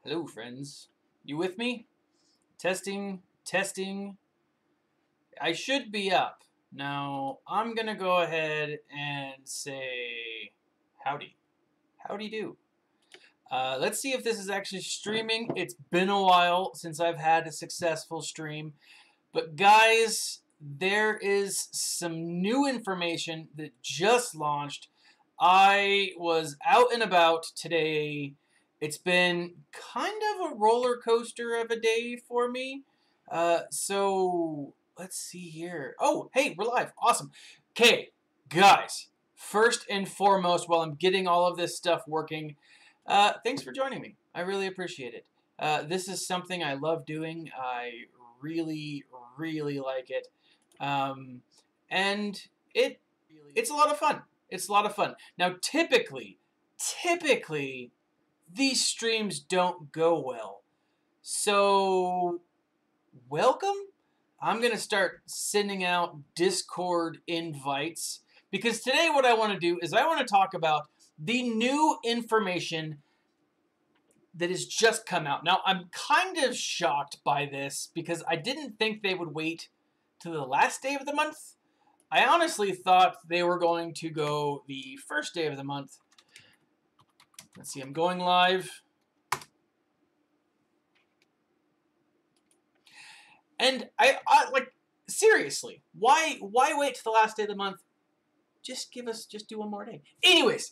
Hello, friends. You with me? Testing, testing. I should be up. Now, I'm going to go ahead and say howdy. Howdy do. Let's see if this is actually streaming. It's been a while since I've had a successful stream. But guys, there is some new information that just launched. I was out and about today. It's been kind of a roller coaster of a day for me. So let's see here. Oh, hey, we're live. Awesome. Okay, guys, first and foremost, while I'm getting all of this stuff working, thanks for joining me. I really appreciate it. This is something I love doing. I really, really like it. And it's a lot of fun. It's a lot of fun. Now, typically, these streams don't go well. So, welcome. I'm going to start sending out Discord invites because today what I want to do is I want to talk about the new information that has just come out. Now, I'm kind of shocked by this because I didn't think they would wait to the last day of the month. I honestly thought they were going to go the first day of the month. Let's see, I'm going live. And I like, seriously, why wait to the last day of the month? Just do one more day. Anyways,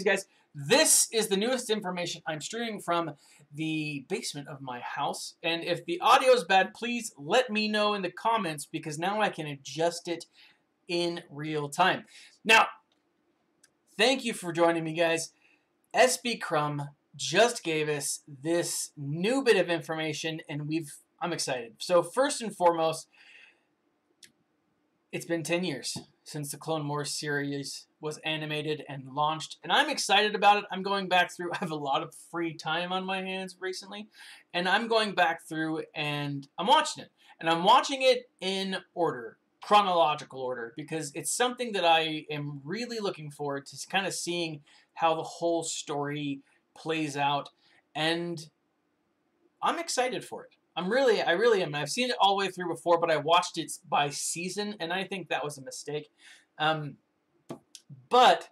guys, this is the newest information. I'm streaming from the basement of my house. And if the audio is bad, please let me know in the comments because now I can adjust it in real time. Now, thank you for joining me, guys. SB Crumb just gave us this new bit of information, and I'm excited. So first and foremost, it's been 10 years since the Clone Wars series was animated and launched, and I'm excited about it. I'm going back through. I have a lot of free time on my hands recently, and I'm going back through and I'm watching it. And I'm watching it in order, chronological order, because it's something that I am really looking forward to kind of seeing how the whole story plays out, and I'm excited for it. I really am. I've seen it all the way through before, but I watched it by season, and I think that was a mistake. But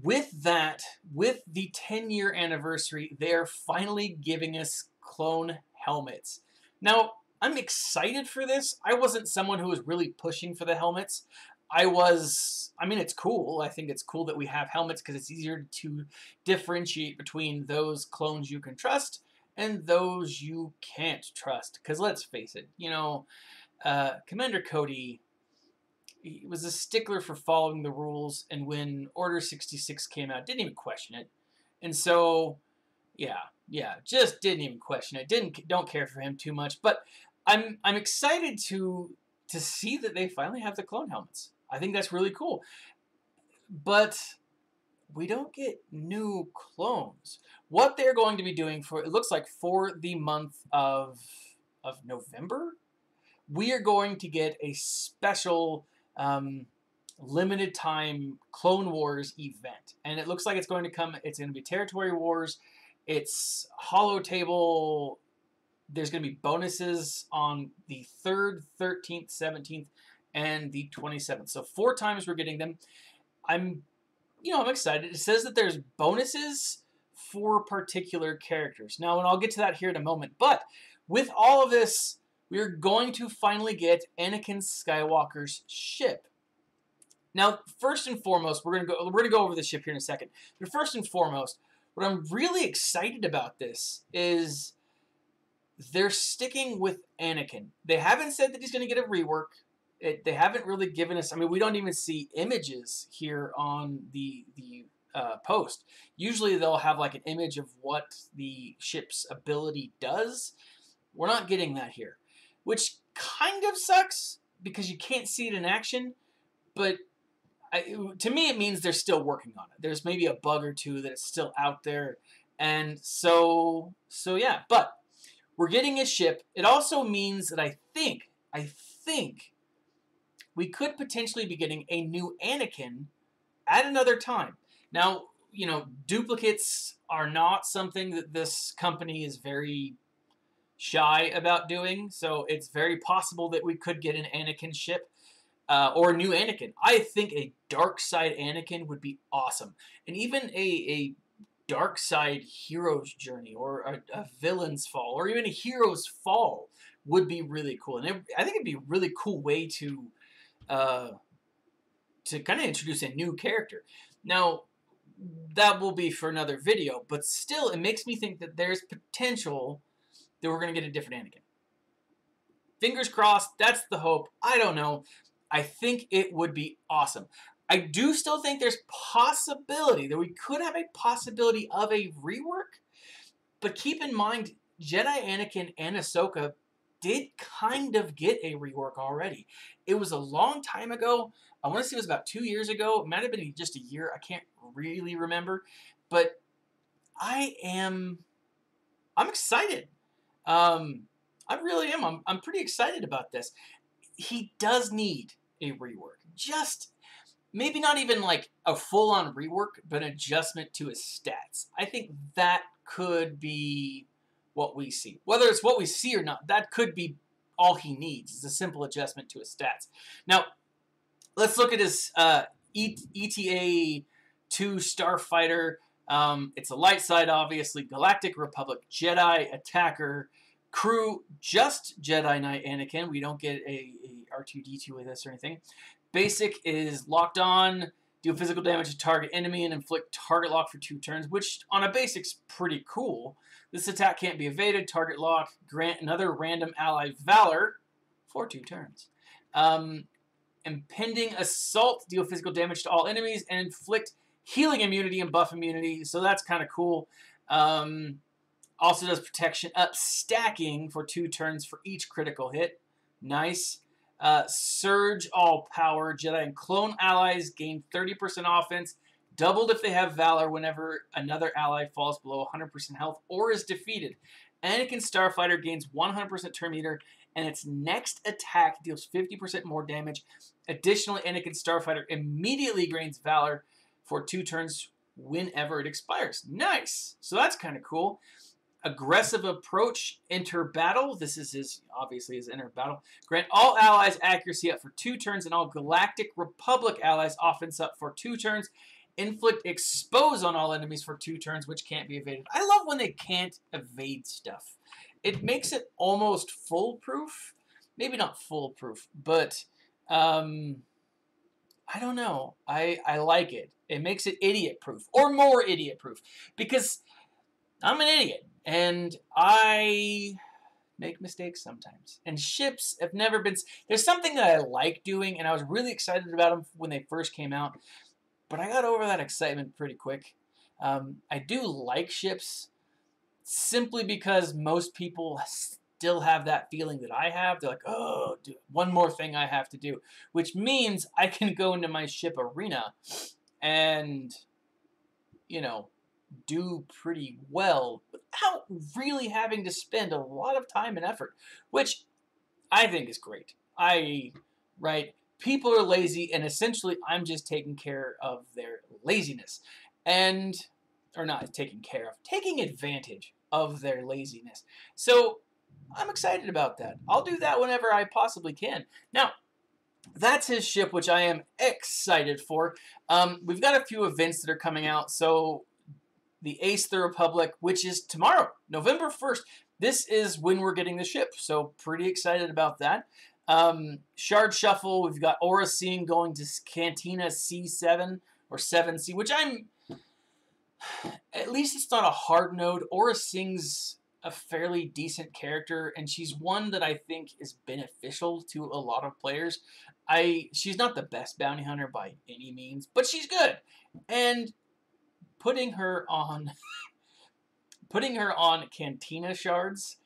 with that, with the 10-year anniversary, they're finally giving us clone helmets. Now, I'm excited for this. I wasn't someone who was really pushing for the helmets. I mean, it's cool. I think it's cool that we have helmets because it's easier to differentiate between those clones you can trust and those you can't trust. Because let's face it, you know, Commander Cody, he was a stickler for following the rules, and when Order 66 came out, didn't even question it. And so, yeah, just didn't even question it. Don't care for him too much. But I'm excited to see that they finally have the clone helmets. I think that's really cool. But we don't get new clones. What they're going to be doing for, it looks like for the month of November, we are going to get a special limited time Clone Wars event. And it looks like it's going to be Territory Wars. It's Holo Table. There's going to be bonuses on the 3rd, 13th, 17th, and the 27th. So 4 times we're getting them. I'm excited. It says that there's bonuses for particular characters. Now, and I'll get to that here in a moment. But with all of this, we're going to finally get Anakin Skywalker's ship. Now, first and foremost, we're gonna go over the ship here in a second. But first and foremost, what I'm really excited about this is they're sticking with Anakin. They haven't said that he's going to get a rework. They haven't really given us. I mean, we don't even see images here on the post. Usually, they'll have like an image of what the ship's ability does. We're not getting that here, which kind of sucks because you can't see it in action. But to me, it means they're still working on it. There's maybe a bug or two that is still out there, and so yeah. But we're getting a ship. It also means that I think we could potentially be getting a new Anakin at another time. Now, you know, duplicates are not something that this company is very shy about doing, so it's very possible that we could get an Anakin ship or a new Anakin. I think a dark side Anakin would be awesome, and even a dark side hero's journey or a villain's fall or even a hero's fall would be really cool, and I think it'd be a really cool way to kind of introduce a new character. Now, that will be for another video, but still, it makes me think that there's potential that we're going to get a different Anakin. Fingers crossed, that's the hope. I don't know. I think it would be awesome. I do still think there's possibility that we could have a possibility of a rework, but keep in mind, Jedi Anakin and Ahsoka did kind of get a rework already. It was a long time ago. I want to say it was about 2 years ago. It might have been just a year. I can't really remember. But I'm excited. I really am. I'm pretty excited about this. He does need a rework. Just maybe not even like a full-on rework, but an adjustment to his stats. I think that could be what we see. Whether it's what we see or not, that could be all he needs, is a simple adjustment to his stats. Now, let's look at his ETA 2 Starfighter. It's a light side, obviously. Galactic Republic Jedi Attacker Crew, just Jedi Knight Anakin. We don't get a R2-D2 with this or anything. Basic is locked on, deal physical damage to target enemy, and inflict target lock for 2 turns, which on a basic's pretty cool. This attack can't be evaded. Target lock, grant another random ally Valor for 2 turns. Impending Assault, deal physical damage to all enemies, and inflict healing immunity and buff immunity, so that's kind of cool. Also does protection up stacking for 2 turns for each critical hit. Nice. Surge all power. Jedi and clone allies gain 30% offense, doubled if they have Valor whenever another ally falls below 100% health or is defeated. Anakin Starfighter gains 100% turn meter, and its next attack deals 50% more damage. Additionally, Anakin Starfighter immediately gains Valor for 2 turns whenever it expires. Nice! So that's kind of cool. Aggressive approach, enter battle. This is obviously his enter battle. Grant all allies accuracy up for 2 turns and all Galactic Republic allies offense up for 2 turns. Inflict expose on all enemies for 2 turns, which can't be evaded. I love when they can't evade stuff. It makes it almost foolproof. Maybe not foolproof, but I don't know. I like it. It makes it idiot-proof, or more idiot-proof, because I'm an idiot, and I make mistakes sometimes. And ships have never been... There's something that I like doing, and I was really excited about them when they first came out, but I got over that excitement pretty quick. I do like ships simply because most people still have that feeling that I have. They're like, oh, dude, one more thing I have to do, which means I can go into my ship arena and, you know, do pretty well without really having to spend a lot of time and effort, which I think is great. Right? People are lazy, and essentially I'm just taking care of their laziness. Or not taking care of, taking advantage of their laziness. So I'm excited about that. I'll do that whenever I possibly can. Now, that's his ship, which I am excited for. We've got a few events that are coming out. So the Ace of the Republic, which is tomorrow, November 1st. This is when we're getting the ship, so pretty excited about that. Shard Shuffle, we've got Aura Sing going to Cantina C7 or 7C, which at least it's not a hard node. Aura Sing's a fairly decent character, and she's one that I think is beneficial to a lot of players. She's not the best bounty hunter by any means, but she's good. And putting her on Cantina shards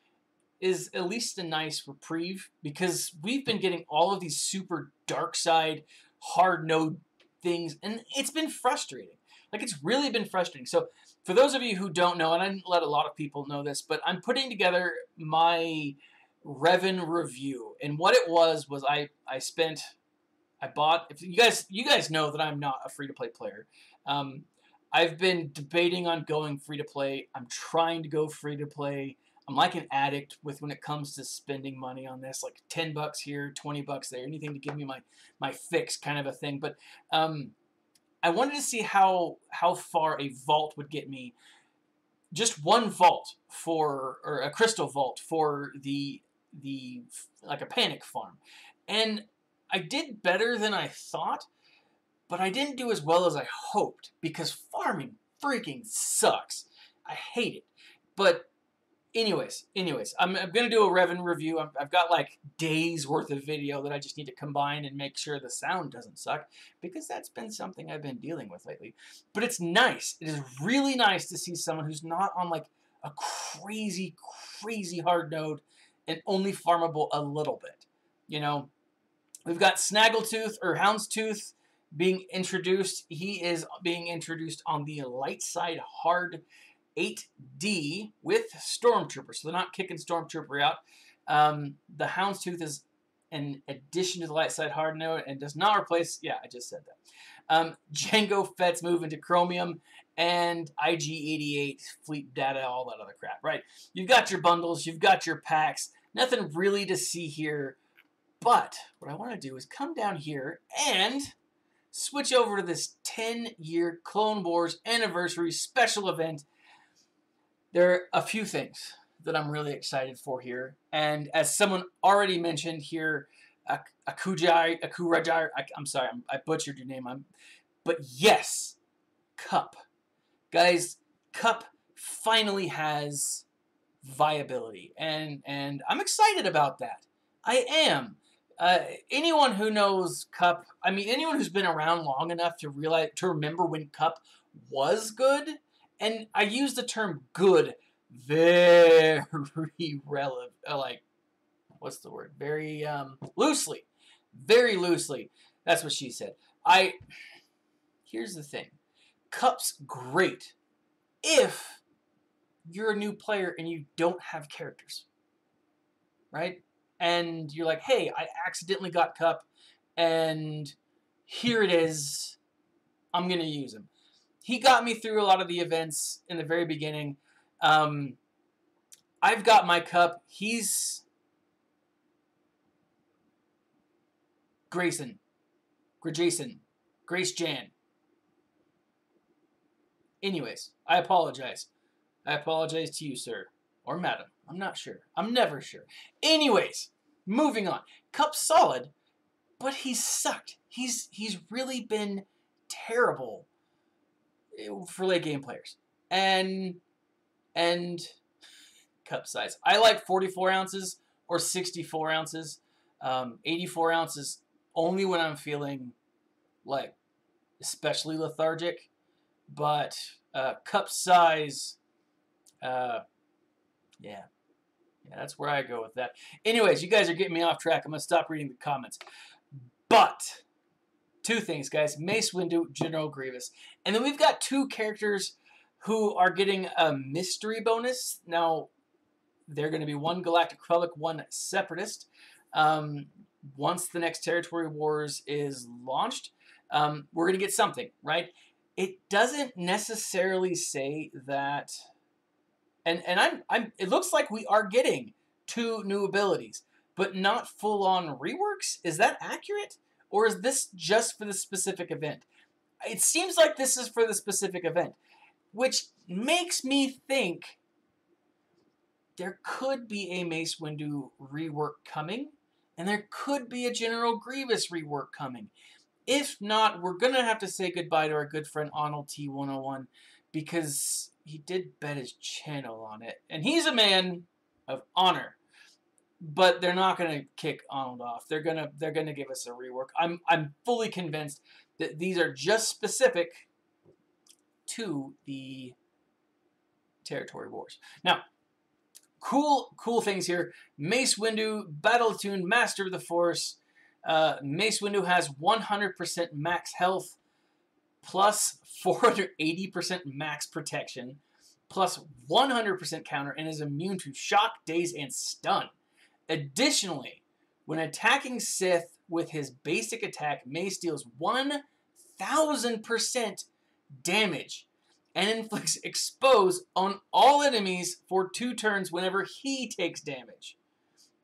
is at least a nice reprieve, because we've been getting all of these super dark side hard node things, and it's been frustrating. Like, it's really been frustrating. So for those of you who don't know, and I didn't let a lot of people know this, but I'm putting together my Revan review, and what it was I bought, if you guys know that I'm not a free-to-play player. I've been debating on going free-to-play. I'm trying to go free-to-play. I'm like an addict when it comes to spending money on this, like $10 here, $20 there, anything to give me my fix kind of a thing. But I wanted to see how far a vault would get me. Just one vault or a crystal vault for the like a panic farm. And I did better than I thought, but I didn't do as well as I hoped because farming freaking sucks. I hate it. But anyways, I'm going to do a Revan review. I've got like days worth of video that I just need to combine and make sure the sound doesn't suck, because that's been something I've been dealing with lately. But it's nice. It is really nice to see someone who's not on like a crazy hard node and only farmable a little bit. You know, we've got Snaggletooth or Houndstooth being introduced. He is being introduced on the light side hard 8D with Stormtrooper, so they're not kicking Stormtrooper out. The Houndstooth is an addition to the light side hard node and does not replace, yeah, I just said that. Jango Fett's move into Chromium and IG-88 fleet data, all that other crap, right? You've got your bundles, you've got your packs, nothing really to see here, but what I want to do is come down here and switch over to this 10-year Clone Wars anniversary special event. There are a few things that I'm really excited for here. And as someone already mentioned here, Akurajai, I'm sorry, I butchered your name. But yes, Cup. Guys, Cup finally has viability. And I'm excited about that. I am. Anyone who knows Cup, I mean, anyone who's been around long enough to remember when Cup was good, and I use the term good very relevant, like, what's the word? Very loosely. Very loosely. That's what she said. Here's the thing. Cup's great if you're a new player and you don't have characters. Right? And you're like, hey, I accidentally got Cup, and here it is. I'm going to use him. He got me through a lot of the events in the very beginning. I've got my Cup. He's Grace Jan. Anyways, I apologize. I apologize to you, sir. Or madam. I'm not sure. I'm never sure. Anyways, moving on. Cup's solid, but he's sucked. He's really been terrible for late game players. And Cup size. I like 44 ounces or 64 ounces. 84 ounces only when I'm feeling like especially lethargic. But Cup size, yeah, that's where I go with that. Anyways, you guys are getting me off track. I'm going to stop reading the comments. But two things, guys. Mace Windu, General Grievous. And then we've got two characters who are getting a mystery bonus. Now, they're going to be one Galactic Republic, one Separatist. Once the next Territory Wars is launched, we're going to get something, right? It doesn't necessarily say that... And it looks like we are getting 2 new abilities, but not full-on reworks. Is that accurate? Or is this just for the specific event? It seems like this is for the specific event, which makes me think there could be a Mace Windu rework coming, and there could be a General Grievous rework coming. If not, we're going to have to say goodbye to our good friend Arnold T101, because he did bet his channel on it. And he's a man of honor. But they're not going to kick Arnold off. They're gonna give us a rework. I'm fully convinced that these are just specific to the Territory Wars. Now, cool things here. Mace Windu, Battle-Attuned, Master of the Force. Mace Windu has 100% max health, plus 480% max protection, plus 100% counter, and is immune to shock, daze, and stun. Additionally, when attacking Sith with his basic attack, Mace deals 1,000% damage. and inflicts expose on all enemies for 2 turns whenever he takes damage.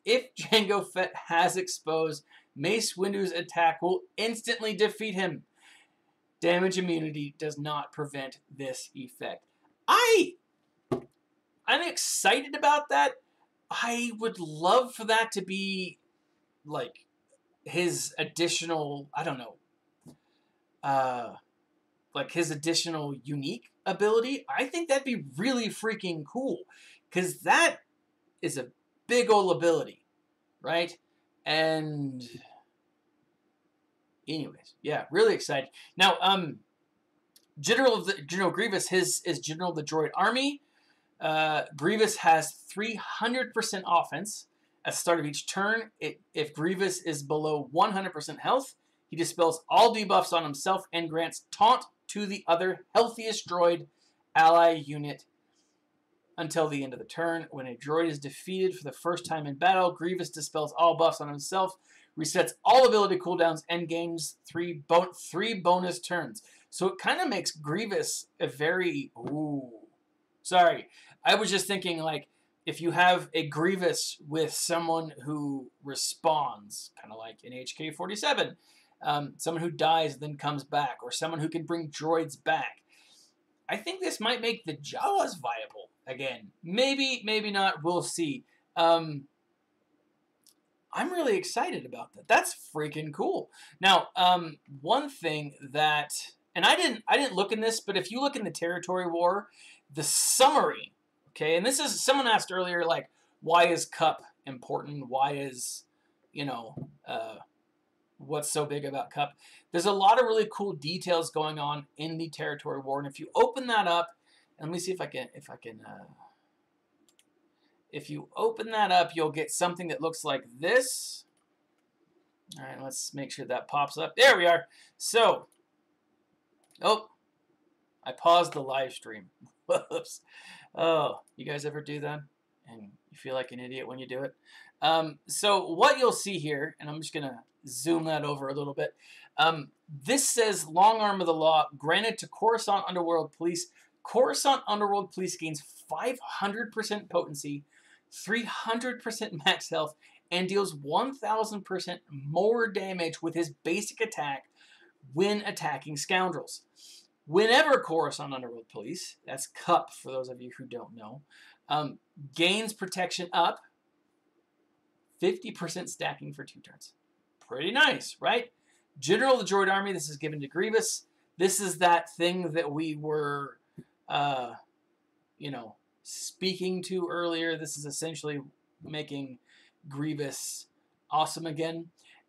If Jango Fett has expose, Mace Windu's attack will instantly defeat him. Damage immunity does not prevent this effect. I'm excited about that. I would love for that to be like his additional, I don't know, like his additional unique ability. I think that'd be really freaking cool, because that is a big ol' ability, right? And anyways, yeah, really excited. Now, General Grievous, his is General of the Droid Army. Grievous has 300% offense at the start of each turn. If Grievous is below 100% health, he dispels all debuffs on himself and grants taunt to the other healthiest droid ally unit until the end of the turn. When a droid is defeated for the first time in battle, Grievous dispels all buffs on himself, resets all ability cooldowns, and gains 3 bonus turns. So it kind of makes Grievous a very... Ooh. Sorry. I was just thinking, like, if you have a Grievous with someone who responds, kind of like in HK-47, someone who dies and then comes back, or someone who can bring droids back, I think this might make the Jawas viable again. Maybe, maybe not. We'll see. I'm really excited about that. That's freaking cool. Now, one thing that, and I didn't look in this, but if you look in the Territory War, the summary, okay, and this is, someone asked earlier, like, why is Cup important? Why is, you know, what's so big about Cup? There's a lot of really cool details going on in the Territory War, and if you open that up, and let me see if I can, if you open that up, you'll get something that looks like this. All right, let's make sure that pops up. There we are. So, oh, I paused the live stream. Whoops. Oh, you guys ever do that? And you feel like an idiot when you do it? So what you'll see here, and I'm just going to zoom that over a little bit. This says Long Arm of the Law granted to Coruscant Underworld Police. Coruscant Underworld Police gains 500% potency, 300% max health, and deals 1,000% more damage with his basic attack when attacking scoundrels. Whenever Coruscant Underworld Police, that's Cup for those of you who don't know, gains protection up, 50% stacking for 2 turns. Pretty nice, right? General of the Droid Army, this is given to Grievous. This is that thing that we were, you know, speaking to earlier. This is essentially making Grievous awesome again.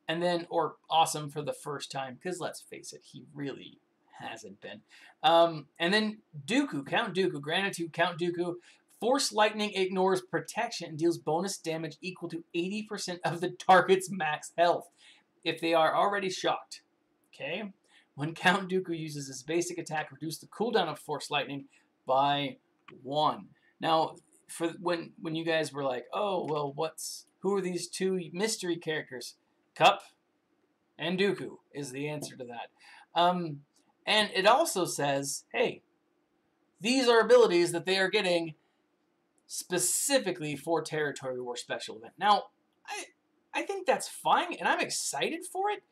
And then, or awesome for the first time, because let's face it, he really hasn't been. And then Dooku, Count Dooku, granted to Count Dooku, Force Lightning ignores protection and deals bonus damage equal to 80% of the target's max health if they are already shocked. Okay? When Count Dooku uses his basic attack, reduce the cooldown of Force Lightning by 1. Now, for when you guys were like, oh, well, who are these 2 mystery characters? Cup and Dooku is the answer to that. And it also says, hey, these are abilities that they are getting specifically for Territory War Special Event. Now, I think that's fine, and I'm excited for it,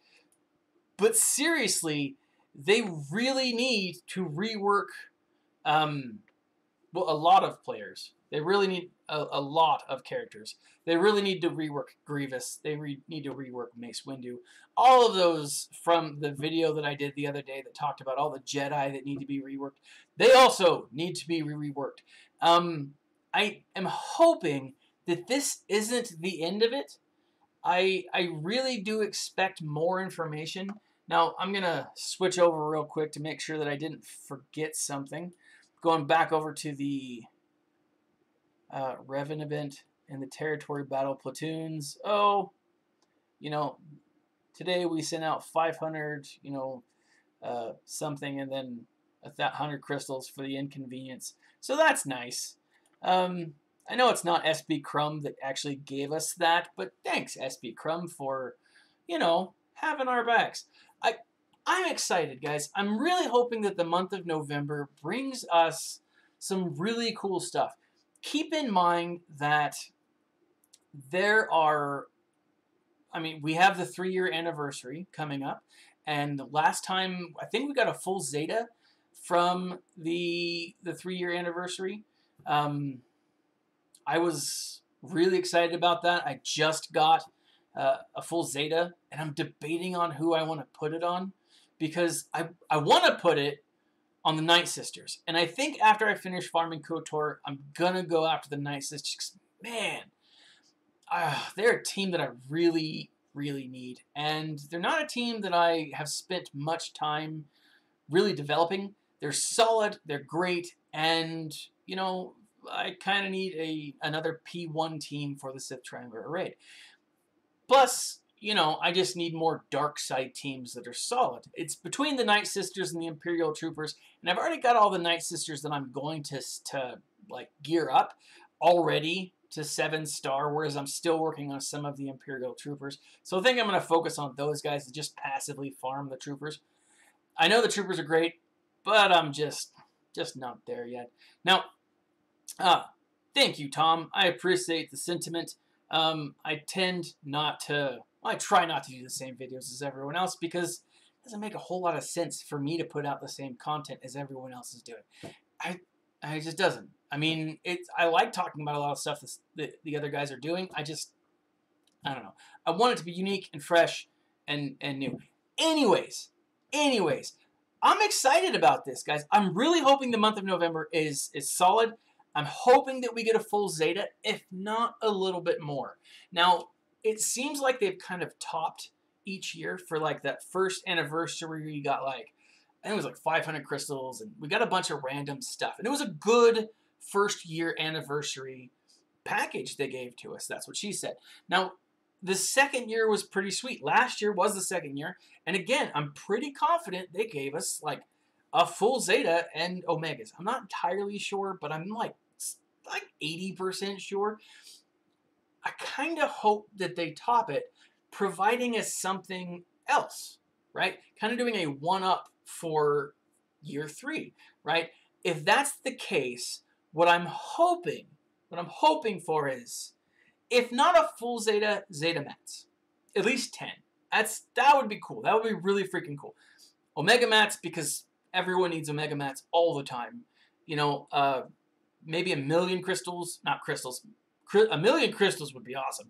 but seriously, they really need to rework, well, a lot of players. They really need a lot of characters. They really need to rework Grievous. They need to rework Mace Windu. All of those from the video that I did the other day that talked about all the Jedi that need to be reworked, they also need to be reworked. I am hoping that this isn't the end of it. I really do expect more information. Now, I'm going to switch over real quick to make sure that I didn't forget something. Going back over to the Revan event and the Territory Battle Platoons. Oh, you know, today we sent out 500, you know, something, and then 100 crystals for the inconvenience. So that's nice. I know it's not SB Crumb that actually gave us that, but thanks, SB Crumb, for, you know, having our backs. I'm excited, guys. I'm really hoping that the month of November brings us some really cool stuff. Keep in mind that there are, I mean, we have the 3-year anniversary coming up, and the last time, I think we got a full Zeta from the 3-year anniversary. I was really excited about that. I just got a full Zeta, and I'm debating on who I want to put it on, because I want to put it on the Night Sisters. And I think after I finish farming KOTOR, I'm going to go after the Night Sisters. Man, they're a team that I really, really need. And they're not a team that I have spent much time really developing. They're solid, they're great, and, you know, I kind of need another P1 team for the Sith Triumvirate Raid. Plus, you know, I just need more dark side teams that are solid. It's between the Night Sisters and the Imperial Troopers, and I've already got all the Night Sisters that I'm going to like gear up already to 7-star, whereas I'm still working on some of the Imperial Troopers. So I think I'm going to focus on those guys and just passively farm the Troopers. I know the Troopers are great, but I'm just not there yet. Now, thank you, Tom. I appreciate the sentiment. I tend not to... I try not to do the same videos as everyone else because it doesn't make a whole lot of sense for me to put out the same content as everyone else is doing. I just doesn't. I mean, I like talking about a lot of stuff that the other guys are doing. I don't know. I want it to be unique and fresh and new. Anyways, I'm excited about this, guys. I'm really hoping the month of November is solid. I'm hoping that we get a full Zeta, if not a little bit more. Now, it seems like they've kind of topped each year for like that first anniversary. We got like, I think it was like 500 crystals, and we got a bunch of random stuff. And it was a good first year anniversary package they gave to us. That's what she said. Now, the second year was pretty sweet. Last year was the second year. And again, I'm pretty confident they gave us like a full Zeta and Omegas. I'm not entirely sure, but I'm like 80% sure. I kind of hope that they top it, providing us something else, right? Kind of doing a one-up for year 3, right? If that's the case, what I'm hoping for is, if not a full Zeta, Zeta Mats. At least 10. That would be cool. That would be really freaking cool. Omega Mats, because everyone needs Omega Mats all the time. You know, maybe 1 million crystals, not crystals. 1 million crystals would be awesome.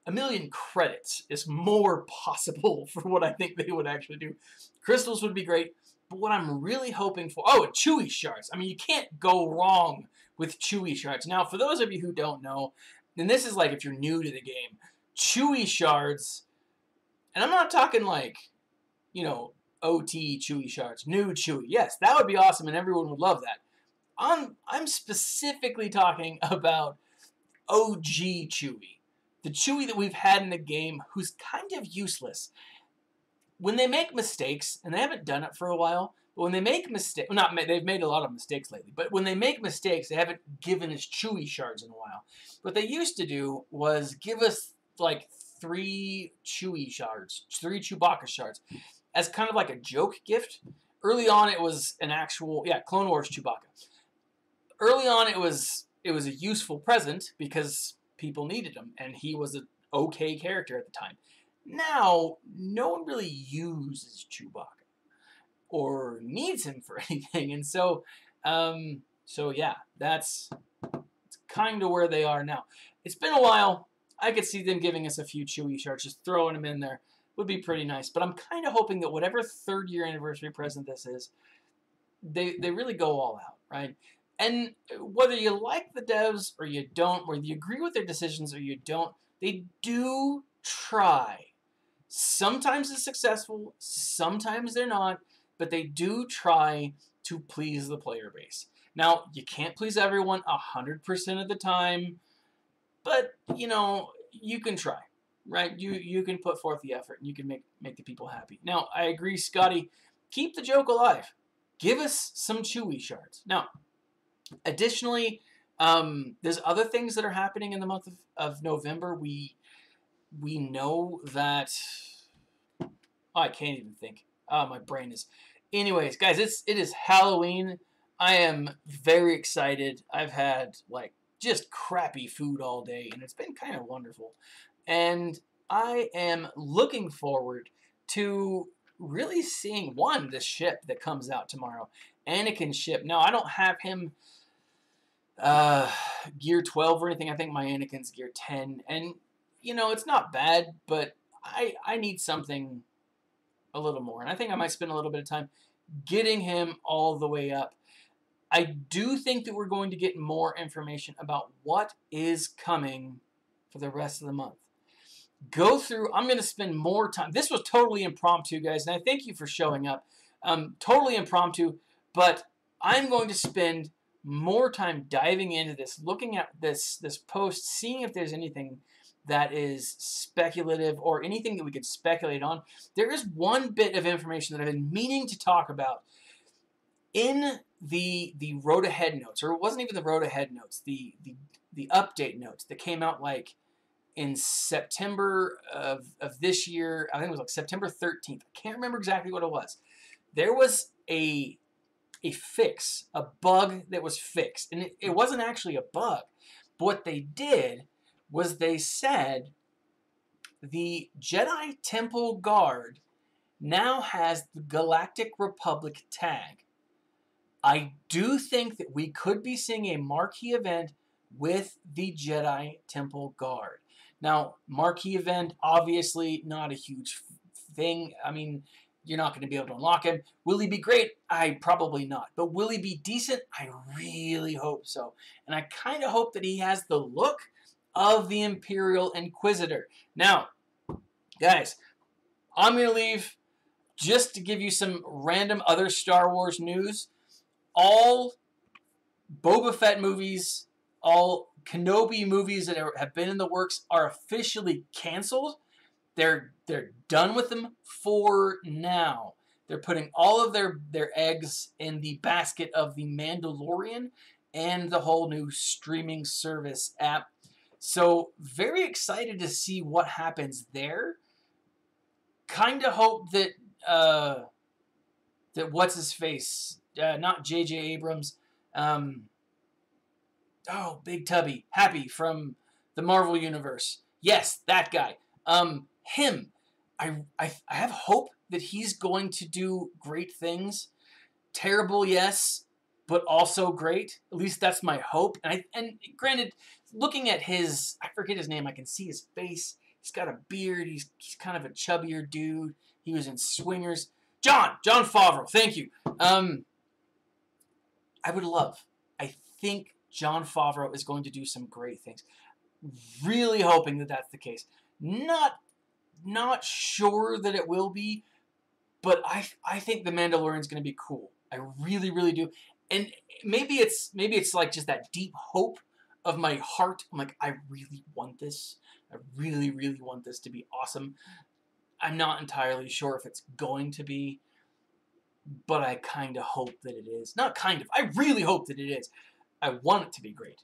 1 million credits is more possible for what I think they would actually do. Crystals would be great, but what I'm really hoping for... Oh, and Chewy Shards. I mean, you can't go wrong with Chewy Shards. Now, for those of you who don't know, and this is like if you're new to the game, Chewy Shards, and I'm not talking like, you know, OT Chewy Shards, new Chewy. Yes, that would be awesome, and everyone would love that. I'm specifically talking about OG Chewy. The Chewy that we've had in the game who's kind of useless. When they make mistakes, and they haven't done it for a while, but when they make mistakes, well, they've made a lot of mistakes lately, but when they make mistakes, they haven't given us Chewy Shards in a while. What they used to do was give us like 3 Chewy Shards, 3 Chewbacca Shards, as kind of like a joke gift. Early on, it was an actual, Clone Wars Chewbacca. Early on, it was a useful present because people needed him, and he was an okay character at the time. Now, no one really uses Chewbacca or needs him for anything, and so yeah, that's kind of where they are now. It's been a while. I could see them giving us a few Chewy Shards, just throwing them in there would be pretty nice. But I'm kind of hoping that whatever 3rd year anniversary present this is, they really go all out, right? And whether you like the devs or you don't, whether you agree with their decisions or you don't, they do try. Sometimes it's successful, sometimes they're not, but they do try to please the player base. Now, you can't please everyone 100% of the time, but, you know, you can try, right? You can put forth the effort, and you can make the people happy. Now, I agree, Scotty, keep the joke alive. Give us some Chewy Shards. Now, additionally, there's other things that are happening in the month of November. We know that... Oh, I can't even think. My brain is. Anyways, guys, it is Halloween. I am very excited. I've had like just crappy food all day, and it's been kind of wonderful. And I am looking forward to really seeing this ship that comes out tomorrow, Anakin's ship. Now I don't have him gear 12 or anything. I think my Anakin's gear 10, and you know it's not bad, but I need something a little more, and I think I might spend a little bit of time getting him all the way up. I do think that we're going to get more information about what is coming for the rest of the month. Go through, I'm going to spend more time. This was totally impromptu, guys, and I thank you for showing up. Totally impromptu, but I'm going to spend more time diving into this, looking at this post, seeing if there's anything that is speculative or anything that we could speculate on. There is one bit of information that I've been meaning to talk about in the road ahead notes, or it wasn't even the road ahead notes, the update notes that came out like in September of this year. I think it was like September 13th. I can't remember exactly what it was. There was a fix, a bug that was fixed, and it wasn't actually a bug. But what they did was they said the Jedi Temple Guard now has the Galactic Republic tag. I do think that we could be seeing a marquee event with the Jedi Temple Guard. Now, marquee event, obviously not a huge thing. I mean, you're not going to be able to unlock him. Will he be great? Probably not. But will he be decent? I really hope so. And I kind of hope that he has the look of the Imperial Inquisitor. Now, guys, I'm going to leave just to give you some random other Star Wars news. All Boba Fett movies, all Kenobi movies that have been in the works are officially canceled. They're done with them for now. They're putting all of their eggs in the basket of the Mandalorian and the whole new streaming service app. So very excited to see what happens there. Kind of hope that that what's his face, not J.J. Abrams. Big Tubby, Happy from the Marvel Universe. Yes, that guy. Him. I have hope that he's going to do great things. Terrible, yes, but also great. At least that's my hope. And granted, looking at his, I forget his name. I can see his face. He's got a beard. He's kind of a chubbier dude. He was in Swingers. John Favreau. Thank you. I think Jon Favreau is going to do some great things. Really hoping that that's the case. Not sure that it will be, but I think The Mandalorian is going to be cool. I really, really do. And maybe it's like just that deep hope of my heart. I'm like, I really want this. I really, really want this to be awesome. I'm not entirely sure if it's going to be, but I kind of hope that it is. Not kind of. I really hope that it is. I want it to be great.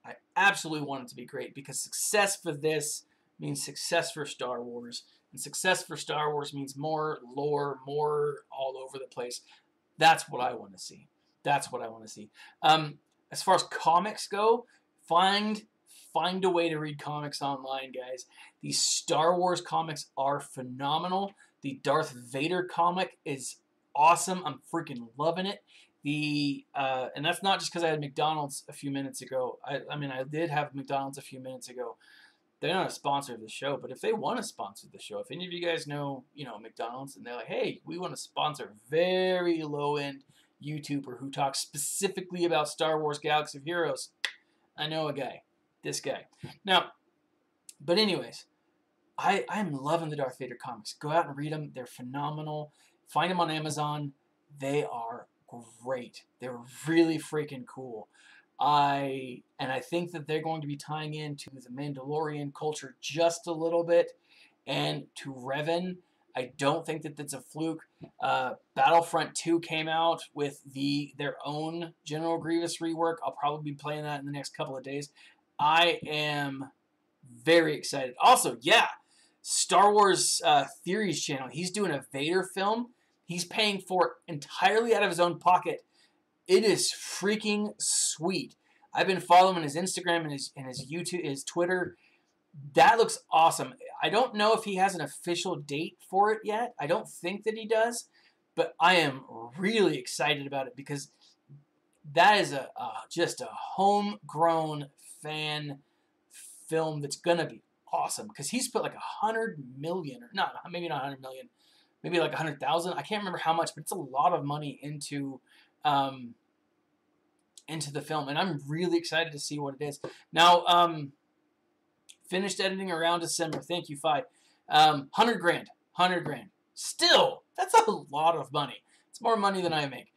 I absolutely want it to be great, because success for this means success for Star Wars. And success for Star Wars means more lore, more all over the place. That's what I want to see. That's what I want to see. As far as comics go, find a way to read comics online, guys. These Star Wars comics are phenomenal. The Darth Vader comic is awesome. I'm freaking loving it. And that's not just because I had McDonald's a few minutes ago. I mean, I did have McDonald's a few minutes ago. They're not a sponsor of the show, but if they want to sponsor the show, if any of you guys know, McDonald's, and they're like, hey, we want to sponsor very low-end YouTuber who talks specifically about Star Wars Galaxy of Heroes, I know a guy. This guy. Now, but anyways, I'm loving the Darth Vader comics. Go out and read them. They're phenomenal. Find them on Amazon. They are great. They're really freaking cool. I think that they're going to be tying into the Mandalorian culture just a little bit, and to Revan. I don't think that that's a fluke. Battlefront 2 came out with their own General Grievous rework. I'll probably be playing that in the next couple of days. I am very excited. Also, yeah, Star Wars Theories channel. He's doing a Vader film. He's paying for it entirely out of his own pocket. It is freaking sweet. I've been following his Instagram and his YouTube, his Twitter. That looks awesome. I don't know if he has an official date for it yet. I don't think that he does, but I am really excited about it because that is just a homegrown fan film that's gonna be awesome. Because he's put like 100 million, or not, maybe not 100 million, maybe like 100,000. I can't remember how much, but it's a lot of money into the film, and I'm really excited to see what it is. Now, finished editing around December. Thank you, Fi. 100 grand. 100 grand. Still, that's a lot of money. It's more money than I make.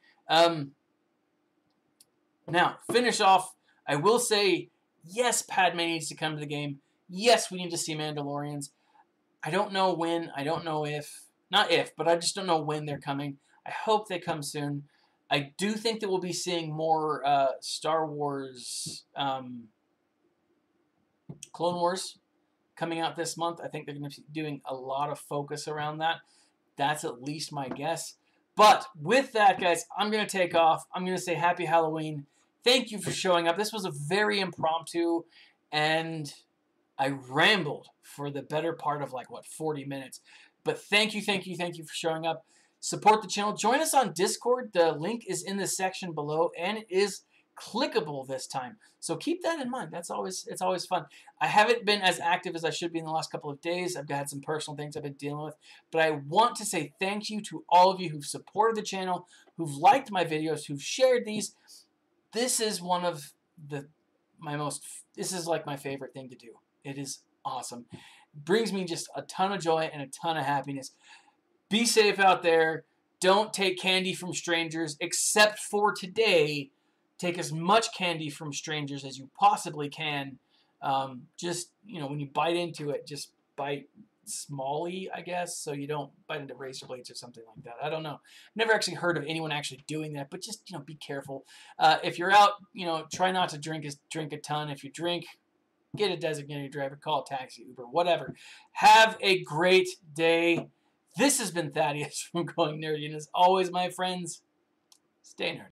Now, finish off. I will say, yes, Padme needs to come to the game. Yes, we need to see Mandalorians. I don't know when. I don't know if. Not if, but I just don't know when they're coming. I hope they come soon. I do think that we'll be seeing more Star Wars Clone Wars coming out this month. I think they're going to be doing a lot of focus around that. That's at least my guess. But with that, guys, I'm going to take off. I'm going to say Happy Halloween. Thank you for showing up. This was a very impromptu, and I rambled for the better part of 40 minutes. But thank you for showing up. Support the channel. Join us on Discord. The link is in the section below, and it is clickable this time. So keep that in mind. It's always fun. I haven't been as active as I should be in the last couple of days. I've had some personal things I've been dealing with. But I want to say thank you to all of you who've supported the channel, who've liked my videos, who've shared these. This is one of this is like my favorite thing to do. It is awesome. It brings me just a ton of joy and a ton of happiness. Be safe out there. Don't take candy from strangers, except for today. Take as much candy from strangers as you possibly can. Just, when you bite into it, just bite smally, I guess, so you don't bite into razor blades or something like that. I don't know. Never actually heard of anyone actually doing that, but just, be careful. If you're out, try not to drink a ton. If you drink, get a designated driver, call a taxi, Uber, whatever. Have a great day. This has been Thaddeus from Going Nerdy, and as always, my friends, stay nerdy.